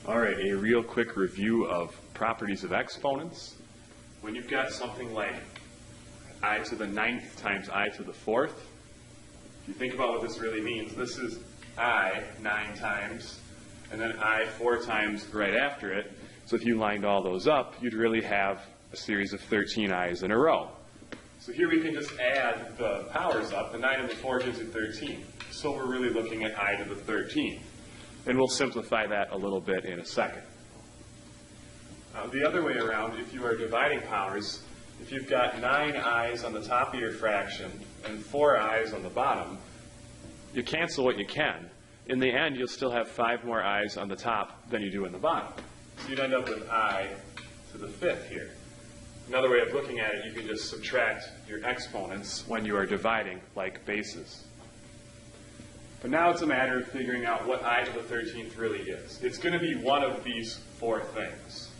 All right, a real quick review of properties of exponents. When you've got something like I to the 9th times I to the 4th, if you think about what this really means, this is I 9 times, and then I 4 times right after it. So if you lined all those up, you'd really have a series of 13 i's in a row. So here we can just add the powers up. The 9 and the 4 gives you 13. So we're really looking at I to the 13th. And we'll simplify that a little bit in a second. The other way around, if you are dividing powers, if you've got 9 i's on the top of your fraction and 4 i's on the bottom, you cancel what you can. In the end, you'll still have 5 more i's on the top than you do in the bottom. So you'd end up with I to the 5th here. Another way of looking at it, you can just subtract your exponents when you are dividing like bases. But now it's a matter of figuring out what I to the 13th really is. It's going to be one of these 4 things.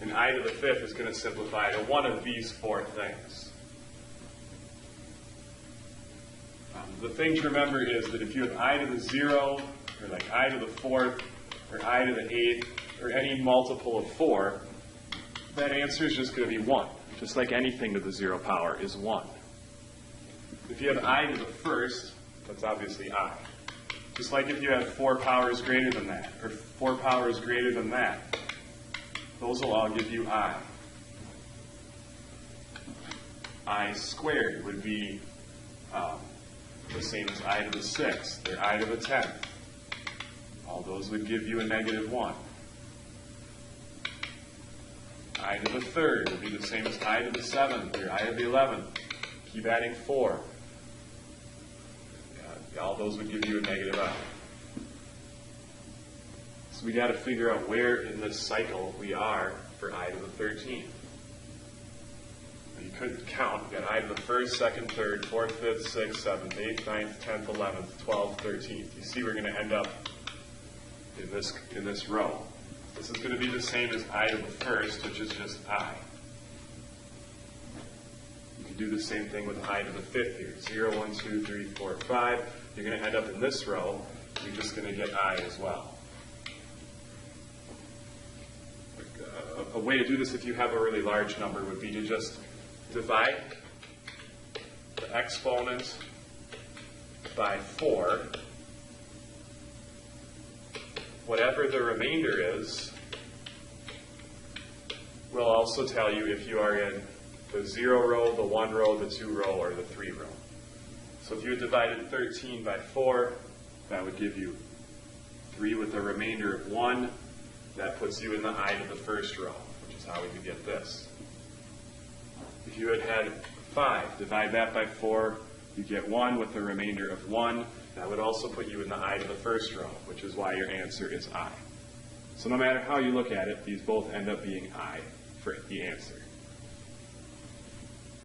And I to the 5th is going to simplify to one of these 4 things. The thing to remember is that if you have I to the 0, or like I to the 4th, or I to the 8th, or any multiple of 4, that answer is just going to be 1. Just like anything to the 0 power is 1. If you have I to the 1st, that's obviously I. Just like if you have 4 powers greater than that, or 4 powers greater than that, those will all give you I. I squared would be the same as I to the 6th, or I to the 10th. All those would give you a -1. I to the 3rd would be the same as I to the 7th, or I to the 11th. Keep adding 4. All those would give you a -I. So we got to figure out where in this cycle we are for I to the 13th. You could count. You got I to the 1st, 2nd, 3rd, 4th, 5th, 6th, 7th, 8th, 9th, 10th, 11th, 12th, 13th. You see we're going to end up in this row. This is going to be the same as I to the 1st, which is just I. You can do the same thing with I to the 5th here. 0, 1, 2, 3, 4, 5. You're going to end up in this row. You're just going to get I as well. A way to do this if you have a really large number would be to just divide the exponent by 4. Whatever the remainder is will also tell you if you are in the 0 row, the 1 row, the 2 row, or the 3 row. So if you had divided 13 by 4, that would give you 3 with a remainder of 1. That puts you in the I to the 1st row, which is how we could get this. If you had 5, divide that by 4, you get 1 with a remainder of 1. That would also put you in the I to the 1st row, which is why your answer is I. So no matter how you look at it, these both end up being I for the answer.